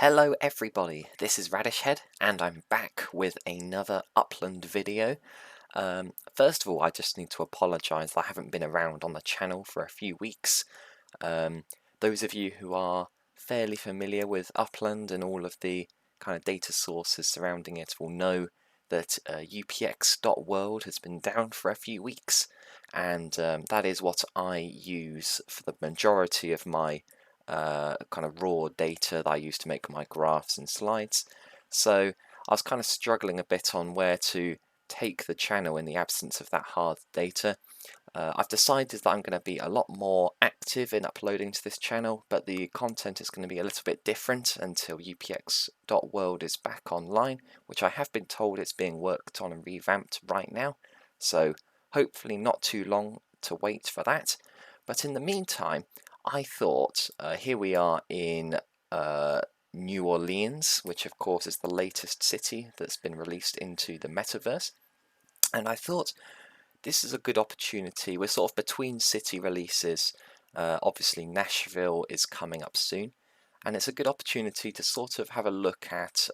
Hello everybody, this is Radishhead and I'm back with another Upland video. First of all, I just need to apologise that I haven't been around on the channel for a few weeks. Those of you who are fairly familiar with Upland and all of the kind of data sources surrounding it will know that upx.world has been down for a few weeks, and that is what I use for the majority of my kind of raw data that I use to make my graphs and slides. So I was kind of struggling a bit on where to take the channel in the absence of that hard data. I've decided that I'm going to be a lot more active in uploading to this channel, but the content is going to be a little bit different until upx.world is back online, which I have been told it's being worked on and revamped right now, so hopefully not too long to wait for that. But in the meantime, I thought, here we are in New Orleans, which of course is the latest city that's been released into the metaverse, and I thought this is a good opportunity. We're sort of between city releases. Obviously Nashville is coming up soon, and it's a good opportunity to sort of have a look at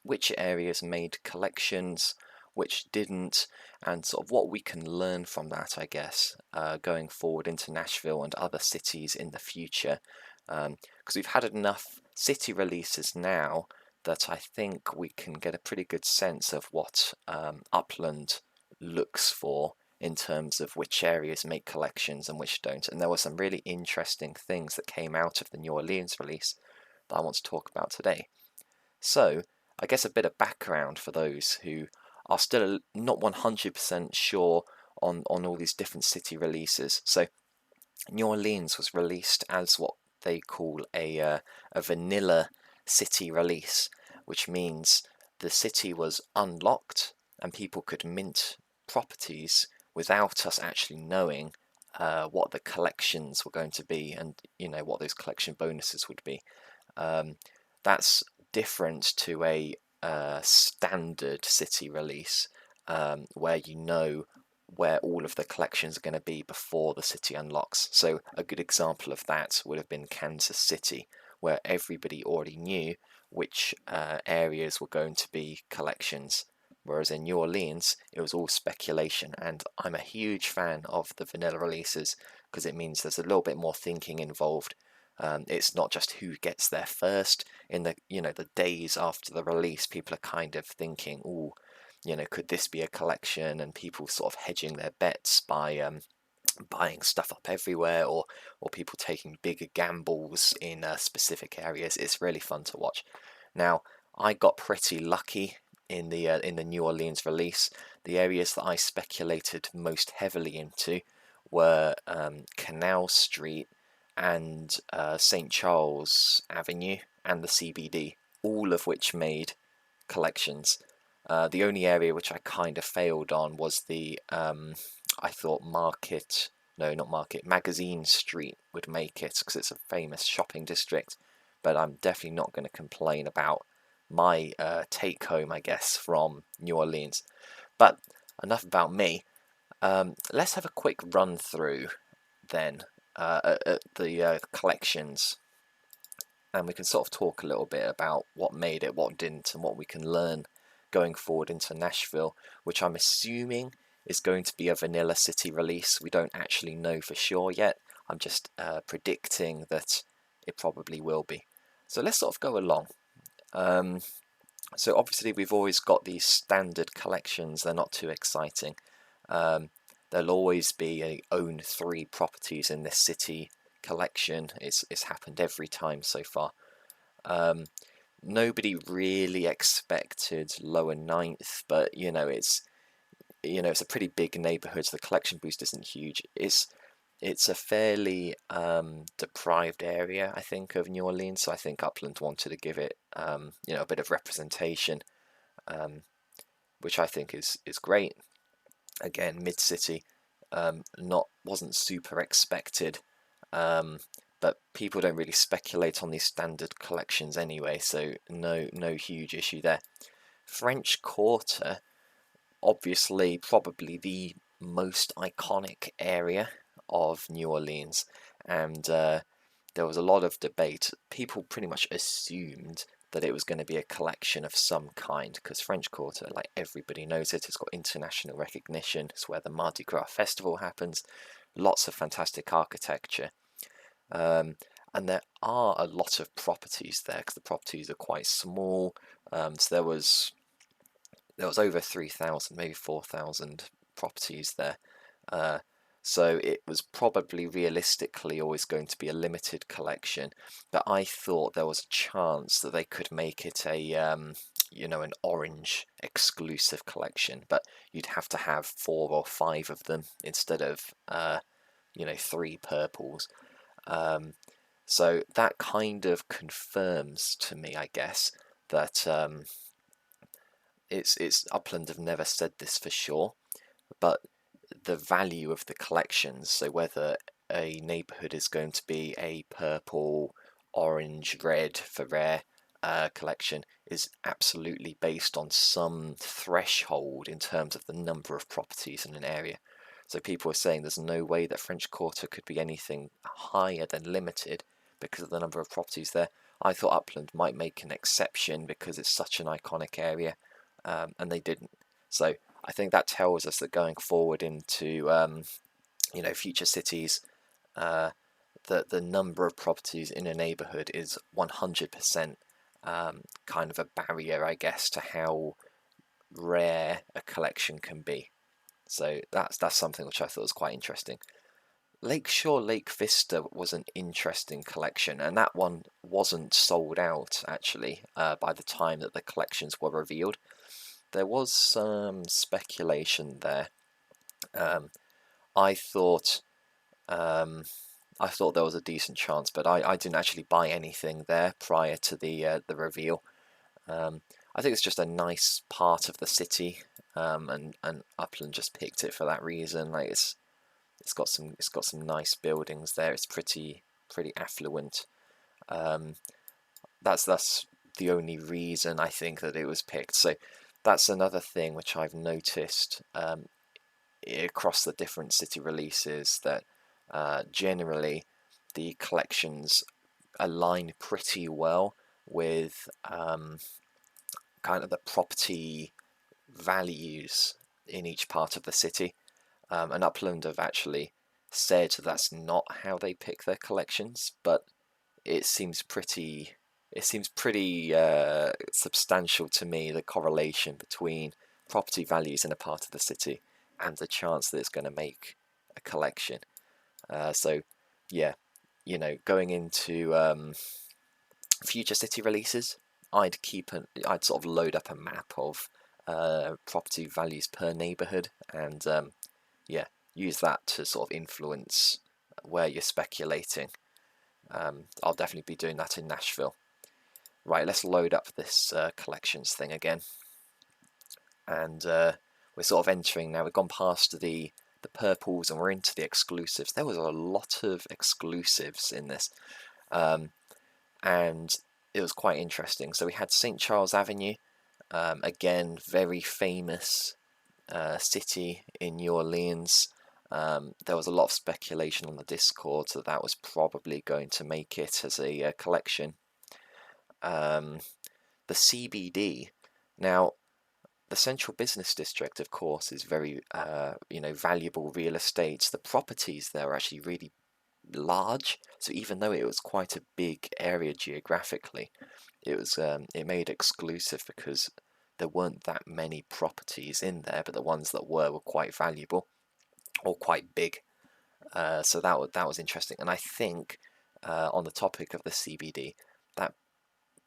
which areas made collections, which didn't, and sort of what we can learn from that, I guess, going forward into Nashville and other cities in the future. Because we've had enough city releases now that I think we can get a pretty good sense of what Upland looks for in terms of which areas make collections and which don't. And there were some really interesting things that came out of the New Orleans release that I want to talk about today. So, I guess a bit of background for those who are still not 100% sure on all these different city releases. So, New Orleans was released as what they call a vanilla city release, which means the city was unlocked and people could mint properties without us actually knowing what the collections were going to be, and what those collection bonuses would be. That's different to a standard city release, where where all of the collections are going to be before the city unlocks. So a good example of that would have been Kansas City, where everybody already knew which areas were going to be collections. Whereas in New Orleans, it was all speculation, and I'm a huge fan of the vanilla releases because it means there's a little bit more thinking involved. It's not just who gets there first. In the days after the release, people are kind of thinking, "Oh, could this be a collection?" And people sort of hedging their bets by buying stuff up everywhere, or people taking bigger gambles in specific areas. It's really fun to watch. Now, I got pretty lucky in the New Orleans release. The areas that I speculated most heavily into were Canal Street and St. Charles Avenue and the CBD, all of which made collections. The only area which I kind of failed on was I thought Magazine Street would make it because it's a famous shopping district, but I'm definitely not going to complain about my take home, I guess, from New Orleans. But enough about me. Let's have a quick run through then at the collections, and we can sort of talk a little bit about what made it, what didn't, and what we can learn going forward into Nashville, which I'm assuming is going to be a vanilla city release. We don't actually know for sure yet. I'm just predicting that it probably will be. So let's sort of go along. So obviously we've always got these standard collections. They're not too exciting. There'll always be a own 3 properties in this city collection. It's happened every time so far. Nobody really expected lower ninth, but it's a pretty big neighborhood, so the collection boost isn't huge. It's a fairly deprived area, I think, of New Orleans, so I think Upland wanted to give it a bit of representation, which I think is great. Again, mid-city, wasn't super expected, but people don't really speculate on these standard collections anyway, so no huge issue there. French Quarter, obviously probably the most iconic area of New Orleans, and there was a lot of debate. People pretty much assumed that it was going to be a collection of some kind, because French Quarter, like everybody knows it, it's got international recognition. It's where the Mardi Gras festival happens. Lots of fantastic architecture. And there are a lot of properties there, because the properties are quite small. So there was over 3,000, maybe 4,000 properties there. So it was probably realistically always going to be a limited collection, but I thought there was a chance that they could make it a an orange exclusive collection, but you'd have to have 4 or 5 of them instead of 3 purples. So that kind of confirms to me, I guess, that it's Upland have never said this for sure, but the value of the collections, so whether a neighbourhood is going to be a purple, orange, red for rare collection, is absolutely based on some threshold in terms of the number of properties in an area. So people are saying there's no way that French Quarter could be anything higher than limited because of the number of properties there. I thought Upland might make an exception because it's such an iconic area, and they didn't. So I think that tells us that going forward into future cities, that the number of properties in a neighbourhood is 100% kind of a barrier, I guess, to how rare a collection can be. So that's something which I thought was quite interesting. Lakeshore Lake Vista was an interesting collection, and that one wasn't sold out actually by the time that the collections were revealed. There was some speculation there. I thought there was a decent chance, but I didn't actually buy anything there prior to the reveal. I think it's just a nice part of the city, and Upland just picked it for that reason. Like it's got some nice buildings there. It's pretty affluent. That's the only reason I think that it was picked. So that's another thing which I've noticed across the different city releases, that generally the collections align pretty well with kind of the property values in each part of the city. And Upland have actually said that's not how they pick their collections, but it seems pretty substantial to me, the correlation between property values in a part of the city and the chance that it's going to make a collection. So yeah, going into future city releases, I'd sort of load up a map of property values per neighborhood, and use that to sort of influence where you're speculating. I'll definitely be doing that in Nashville. Right, let's load up this collections thing again, and we're sort of entering now. We've gone past the purples and we're into the exclusives. There was a lot of exclusives in this, and it was quite interesting. So we had St. Charles Avenue, again, very famous city in New Orleans. There was a lot of speculation on the Discord that was probably going to make it as a collection. The CBD. Now, the Central Business District, of course, is very valuable real estate. The properties there are actually really large. So even though it was quite a big area geographically, it made exclusive because there weren't that many properties in there, but the ones that were quite valuable or quite big. So that was interesting, and I think on the topic of the CBD, that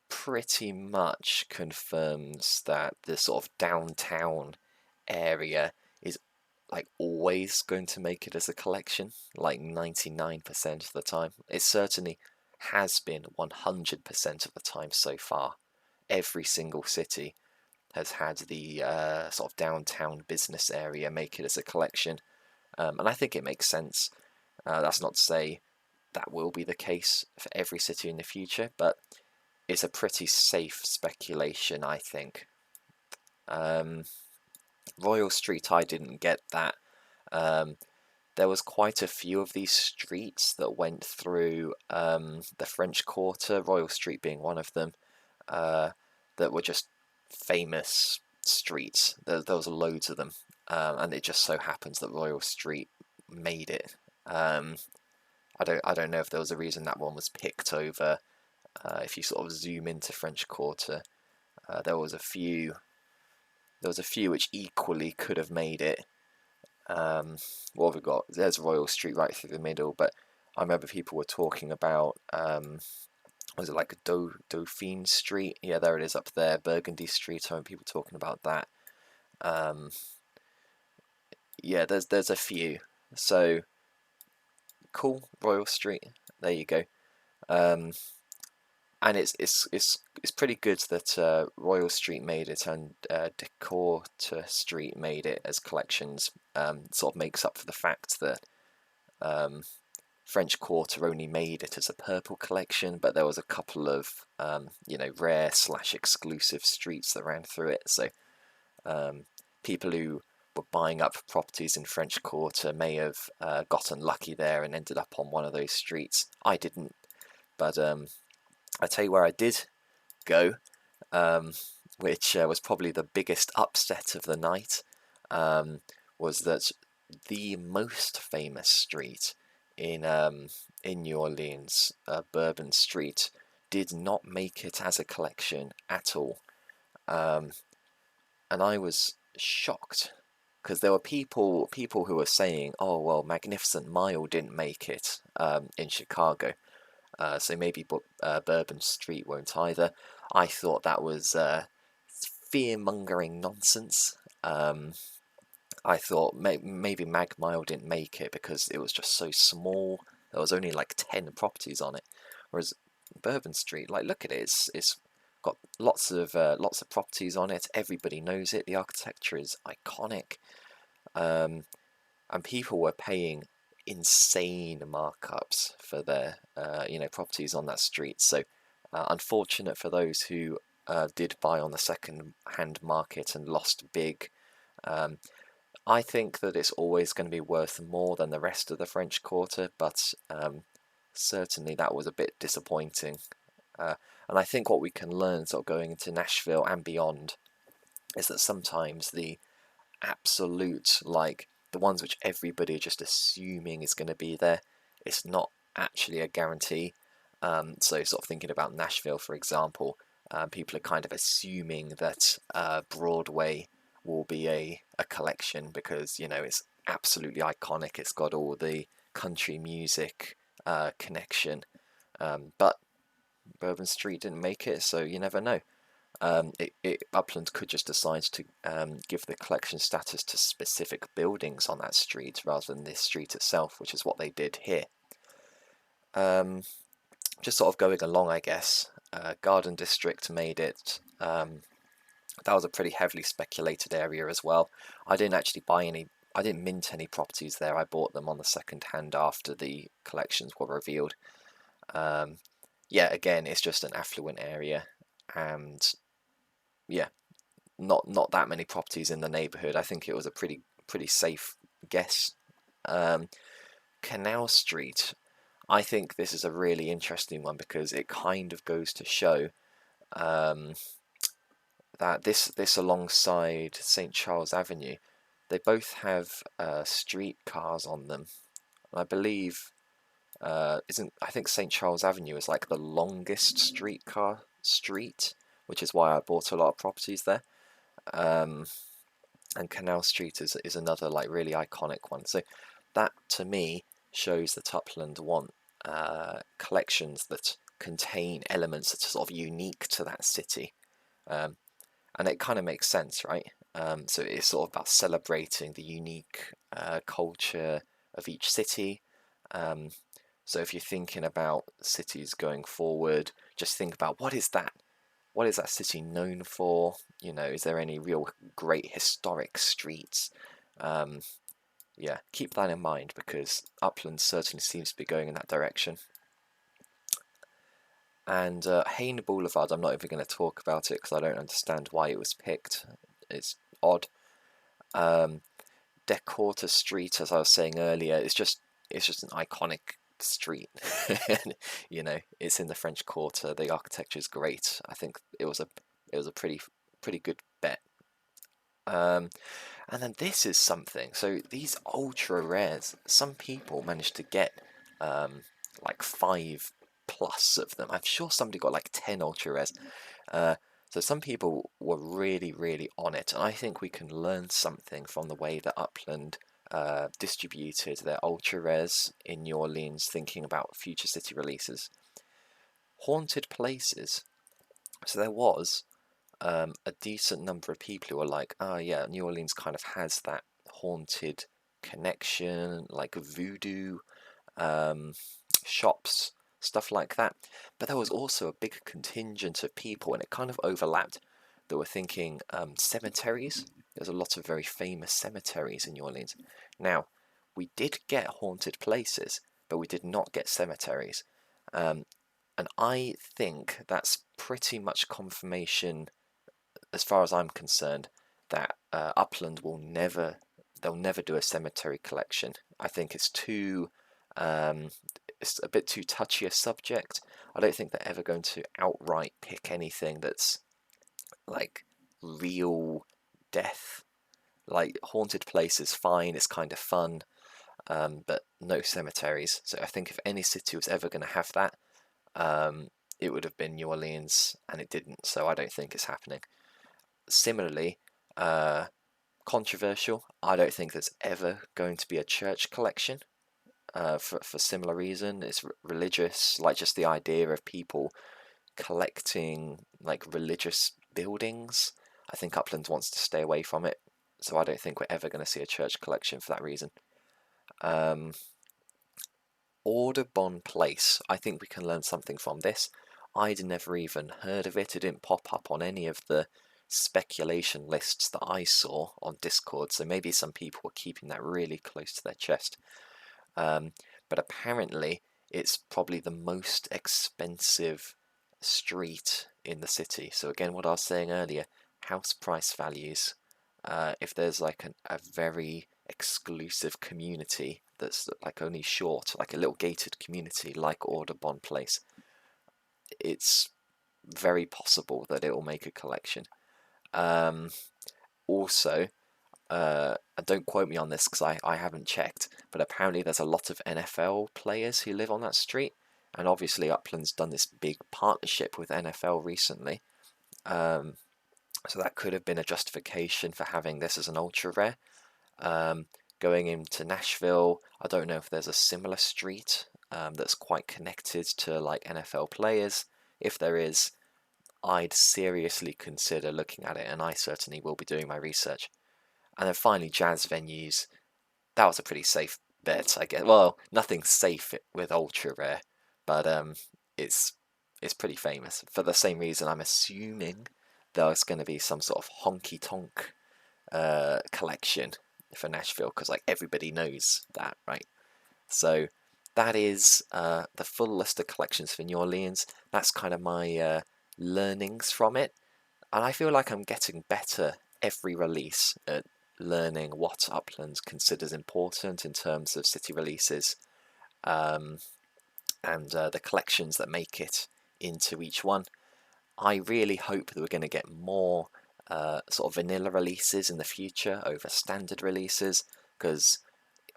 pretty much confirms that the sort of downtown area is like always going to make it as a collection, like 99% of the time. It certainly has been 100% of the time so far. Every single city has had the sort of downtown business area make it as a collection, and I think it makes sense. That's not to say that will be the case for every city in the future, but it's a pretty safe speculation, I think. Royal Street, I didn't get that. There was quite a few of these streets that went through the French Quarter, Royal Street being one of them. that were just famous streets. There was loads of them, and it just so happens that Royal Street made it. I don't know if there was a reason that one was picked over. If you sort of zoom into French Quarter, there was a few. There was a few which equally could have made it. What have we got? There's Royal Street right through the middle, but I remember people were talking about was it like Dauphine Street? Yeah, there it is up there. Burgundy Street. I remember people talking about that. Um, yeah, there's a few. So cool, Royal Street. There you go. Um, and it's pretty good that Royal Street made it and Decourte Street made it as collections. Sort of makes up for the fact that um, French Quarter only made it as a purple collection, but there was a couple of rare / exclusive streets that ran through it. So people who were buying up properties in French Quarter may have gotten lucky there and ended up on one of those streets. I didn't, but I tell you where I did go, which was probably the biggest upset of the night, was that the most famous street in New Orleans, Bourbon Street, did not make it as a collection at all, and I was shocked because there were people who were saying, "Oh well, Magnificent Mile didn't make it in Chicago." So maybe Bourbon Street won't either. I thought that was fear-mongering nonsense. I thought maybe Mag Mile didn't make it because it was just so small. There was only like 10 properties on it, whereas Bourbon Street, like look at it, it's got lots of properties on it. Everybody knows it. The architecture is iconic, and people were paying insane markups for their properties on that street. So unfortunate for those who did buy on the second hand market and lost big. I think that it's always going to be worth more than the rest of the French Quarter, but certainly that was a bit disappointing. And I think what we can learn sort of going into Nashville and beyond is that sometimes the absolute, like the ones which everybody are just assuming is going to be there, it's not actually a guarantee. So sort of thinking about Nashville, for example, people are kind of assuming that Broadway will be a collection because, you know, it's absolutely iconic. It's got all the country music connection. But Bourbon Street didn't make it, so you never know. Upland could just decide to give the collection status to specific buildings on that street rather than this street itself, which is what they did here. Just sort of going along, I guess. Garden District made it. That was a pretty heavily speculated area as well. I didn't actually buy any. I didn't mint any properties there. I bought them on the second hand after the collections were revealed. Yeah, again, it's just an affluent area, and yeah, not that many properties in the neighbourhood. I think it was a pretty safe guess. Canal Street, I think this is a really interesting one because it kind of goes to show that this alongside St Charles Avenue, they both have street cars on them. I believe isn't I think St Charles Avenue is like the longest streetcar street, which is why I bought a lot of properties there. And Canal Street is another like really iconic one. So that to me shows that Upland want collections that contain elements that are sort of unique to that city, and it kind of makes sense, right? So it's sort of about celebrating the unique culture of each city. So if you're thinking about cities going forward, just think about what is that city known for? You know, is there any real great historic streets? Yeah, keep that in mind because Upland certainly seems to be going in that direction. And Hayne Boulevard, I'm not even going to talk about it because I don't understand why it was picked. It's odd. Decourte Street, as I was saying earlier, it's just an iconic street. You know, it's in the French Quarter. The architecture is great. I think it was a pretty good bet. And then this is something. So these ultra rares, some people managed to get like 5+ of them. I'm sure somebody got like 10 ultra rares. So some people were really on it. And I think we can learn something from the way that Upland distributed their ultra rares in New Orleans, thinking about future city releases. Haunted places. So there was a decent number of people who were like, oh yeah, New Orleans kind of has that haunted connection, like voodoo shops, stuff like that. But there was also a big contingent of people, and it kind of overlapped, that were thinking cemeteries. There's a lot of very famous cemeteries in New Orleans. Now, we did get haunted places, but we did not get cemeteries. And I think that's pretty much confirmation, as far as I'm concerned, that Upland they'll never do a cemetery collection. I think it's it's a bit too touchy a subject. I don't think they're ever going to outright pick anything that's like real death. Like haunted places, fine, it's kind of fun, but no cemeteries. So I think if any city was ever going to have that, it would have been New Orleans, and it didn't. So I don't think it's happening. Similarly, controversial. I don't think there's ever going to be a church collection. For similar reason, it's religious. Like just the idea of people collecting like religious buildings. I think Upland wants to stay away from it. So I don't think we're ever going to see a church collection for that reason. Audubon Place. I think we can learn something from this. I'd never even heard of it. It didn't pop up on any of the speculation lists that I saw on Discord, so maybe some people were keeping that really close to their chest. But apparently it's probably the most expensive street in the city. So again, what I was saying earlier, house price values. If there's like a very exclusive community that's like only short, like a little gated community like Audubon Place, it's very possible that it will make a collection. Also, and don't quote me on this because I haven't checked, but apparently there's a lot of NFL players who live on that street, and obviously Upland's done this big partnership with NFL recently, so that could have been a justification for having this as an ultra rare. Going into Nashville, I don't know if there's a similar street that's quite connected to like NFL players. If there is, I'd seriously consider looking at it, and I certainly will be doing my research. And then finally, jazz venues. That was a pretty safe bet, I guess. Well, nothing's safe with ultra rare, but it's pretty famous. For the same reason, I'm assuming there's going to be some sort of honky tonk collection for Nashville, because like everybody knows that, right? So that is the full list of collections for New Orleans. That's kind of my learnings from it, and I feel like I'm getting better every release at learning what Upland considers important in terms of city releases, and the collections that make it into each one. I really hope that we're going to get more sort of vanilla releases in the future over standard releases, because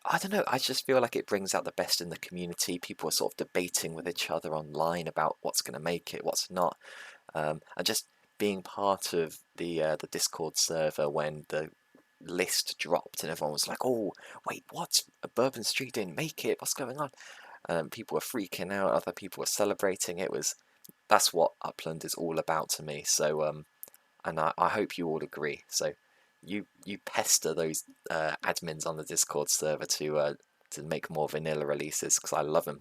I don't know, I just feel like it brings out the best in the community. People are sort of debating with each other online about what's going to make it, what's not, and just being part of the Discord server when the list dropped and everyone was like, oh wait, what, a Bourbon Street didn't make it, what's going on? People were freaking out, other people were celebrating. That's what Upland is all about to me. So and I hope you all agree. So you pester those admins on the Discord server to make more vanilla releases, because I love them.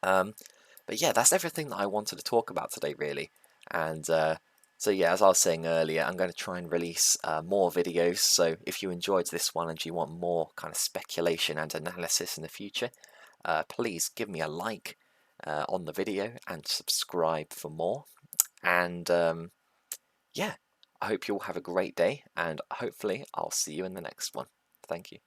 But yeah, that's everything that I wanted to talk about today, really. And so yeah, as I was saying earlier, I'm going to try and release more videos. So if you enjoyed this one and you want more kind of speculation and analysis in the future, please give me a like on the video and subscribe for more. And yeah, I hope you all have a great day, and hopefully I'll see you in the next one. Thank you.